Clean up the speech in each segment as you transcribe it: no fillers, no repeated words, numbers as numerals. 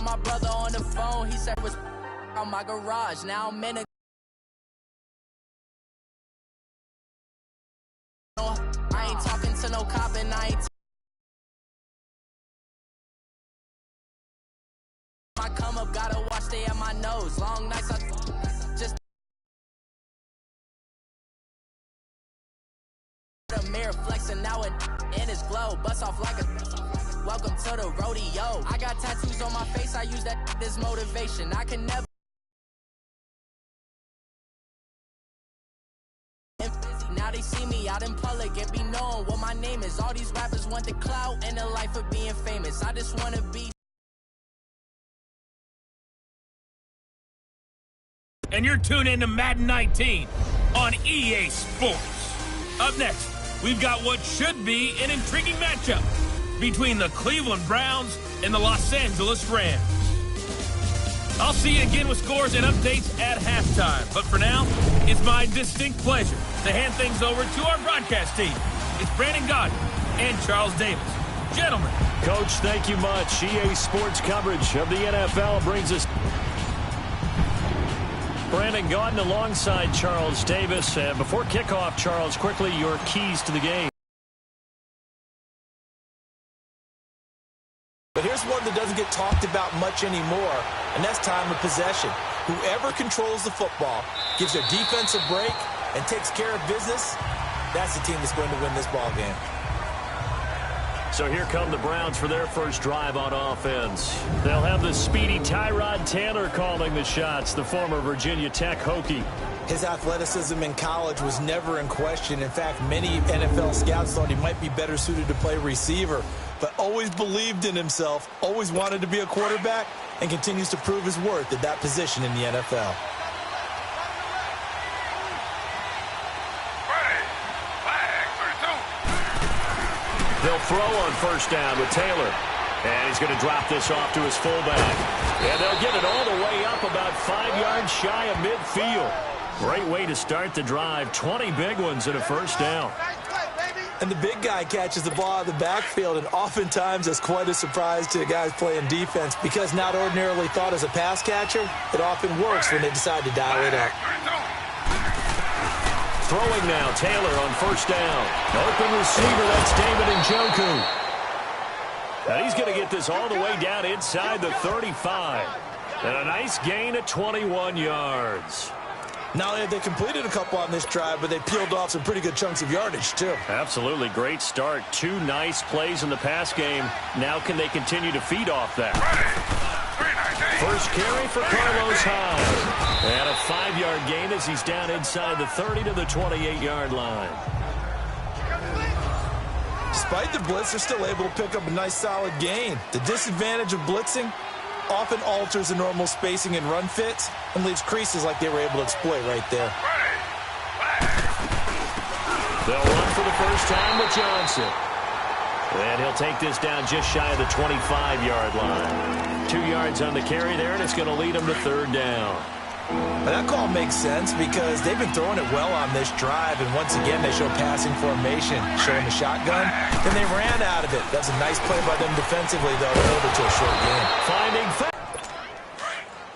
my brother on the phone. He said was on my garage. Now I'm in a I ain't talking to no cop and I ain't my come up, gotta watch stay at my nose. Long nights I just the mirror flexing now it in his glow. Bust off like a welcome to the rodeo. I got tattoos on my face, I use that as motivation. I can never now they see me out in public and be known what my name is. All these rappers want the clout and the life of being famous. I just wanna be. And you're tuned in to Madden 19 on EA Sports. Up next, we've got what should be an intriguing matchup between the Cleveland Browns and the Los Angeles Rams. I'll see you again with scores and updates at halftime. But for now, it's my distinct pleasure to hand things over to our broadcast team. It's Brandon Gaudin and Charles Davis. Gentlemen. Coach, thank you much. EA Sports coverage of the NFL brings us Brandon Gaudin alongside Charles Davis. Before kickoff, Charles, quickly your keys to the game. But here's one that doesn't get talked about much anymore, and that's time of possession. Whoever controls the football, gives their defense a break, and takes care of business, that's the team that's going to win this ball game. So here come the Browns for their first drive on offense. They'll have the speedy Tyrod Taylor calling the shots, the former Virginia Tech Hokie. His athleticism in college was never in question. In fact, many NFL scouts thought he might be better suited to play receiver, but always believed in himself, always wanted to be a quarterback, and continues to prove his worth at that position in the NFL. They'll throw on first down with Taylor. And he's going to drop this off to his fullback. And they'll get it all the way up about 5 yards shy of midfield. Great way to start the drive. 20 big ones and a first down. And the big guy catches the ball out of the backfield, and oftentimes that's quite a surprise to the guys playing defense because not ordinarily thought as a pass catcher, it often works when they decide to dial it up. Throwing now, Taylor on first down. Open receiver, that's David Njoku. And he's going to get this all the way down inside the 35. And a nice gain of 21 yards. Not only have they completed a couple on this drive, but they peeled off some pretty good chunks of yardage, too. Absolutely. Great start. 2 nice plays in the pass game. Now can they continue to feed off that? First carry for Carlos Hyde. And a 5-yard gain as he's down inside the 30 to the 28-yard line. Despite the blitz, they're still able to pick up a nice solid gain. The disadvantage of blitzing often alters the normal spacing and run fits and leaves creases like they were able to exploit right there. They'll run for the first time with Johnson. And he'll take this down just shy of the 25-yard line. 2 yards on the carry there, and it's going to lead him to third down. But that call makes sense because they've been throwing it well on this drive, and once again they show passing formation, showing the shotgun. Then they ran out of it. That's a nice play by them defensively, though, to hold it to a short game.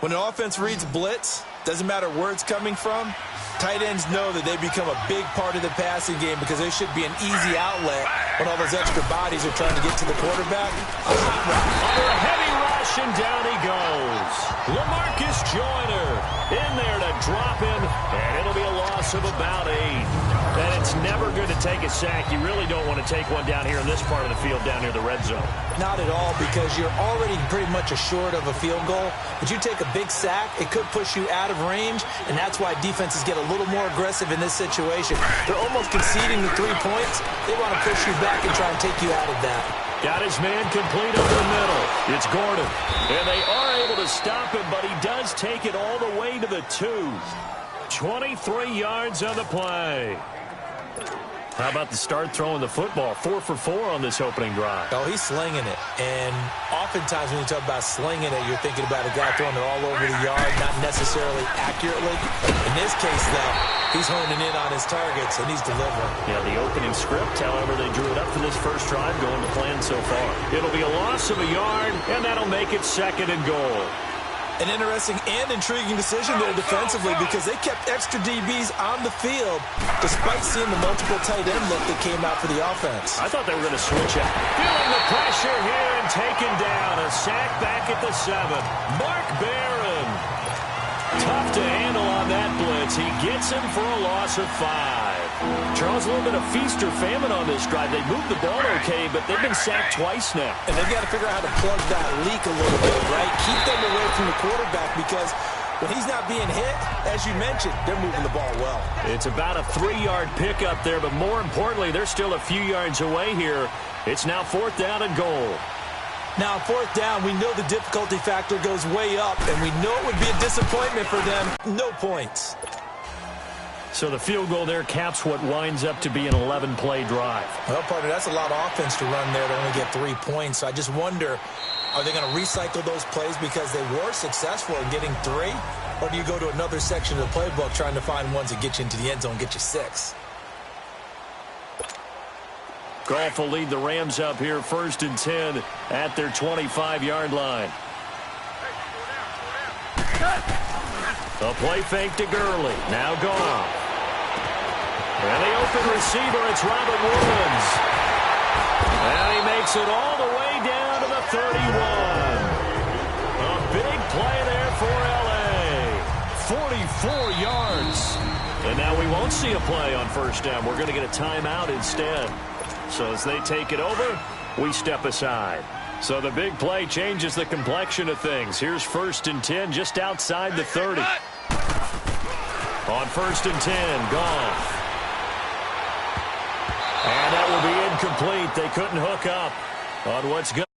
When an offense reads blitz, doesn't matter where it's coming from, tight ends know that they become a big part of the passing game because there should be an easy outlet when all those extra bodies are trying to get to the quarterback. Under a heavy rush, and down he goes. LaMarcus Joyner in there to drop him, and it'll be a loss of about 8. And it's never good to take a sack. You really don't want to take one down here in this part of the field, down near the red zone. Not at all, because you're already pretty much assured of a field goal. But you take a big sack, it could push you out of range, and that's why defenses get a little more aggressive in this situation. They're almost conceding the 3 points. They want to push you back and try and take you out of that. Got his man complete over the middle. It's Gordon. And they are able to stop him, but he does take it all the way to the 2. 23 yards on the play. How about the start throwing the football? 4 for 4 on this opening drive. Oh, he's slinging it. And oftentimes when you talk about slinging it, you're thinking about a guy throwing it all over the yard, not necessarily accurately. In this case, though, he's honing in on his targets, and he's delivering. Yeah, the opening script, however, they drew it up for this first drive going to plan so far. It'll be a loss of a yard, and that'll make it 2nd and goal. An interesting and intriguing decision there defensively because they kept extra DBs on the field despite seeing the multiple tight end look that came out for the offense. I thought they were going to switch up. Feeling the pressure here and taken down. A sack back at the 7. Mark Barron. Tough to handle on that blitz. He gets him for a loss of 5. Charles, a little bit of feast or famine on this drive. They moved the ball okay, but they've been sacked twice now. And they've got to figure out how to plug that leak a little bit, right? Keep them away from the quarterback because when he's not being hit, as you mentioned, they're moving the ball well. It's about a 3-yard pickup there, but more importantly, they're still a few yards away here. It's now 4th down and goal. Now, 4th down, we know the difficulty factor goes way up, and we know it would be a disappointment for them. No points. So the field goal there caps what winds up to be an 11-play drive. Well, partner, that's a lot of offense to run there to only get 3 points. So I just wonder, are they going to recycle those plays because they were successful in getting 3? Or do you go to another section of the playbook trying to find ones that get you into the end zone, get you 6? Goff will lead the Rams up here 1st and 10 at their 25-yard line. A play fake to Gurley. Now Goff. And the open receiver, it's Robert Woods. And he makes it all the way down to the 31. A big play there for L.A. 44 yards. And now we won't see a play on 1st down. We're going to get a timeout instead. So as they take it over, we step aside. So the big play changes the complexion of things. Here's 1st and 10 just outside the 30. On 1st and 10, Goff. And that will be incomplete. They couldn't hook up on what's good.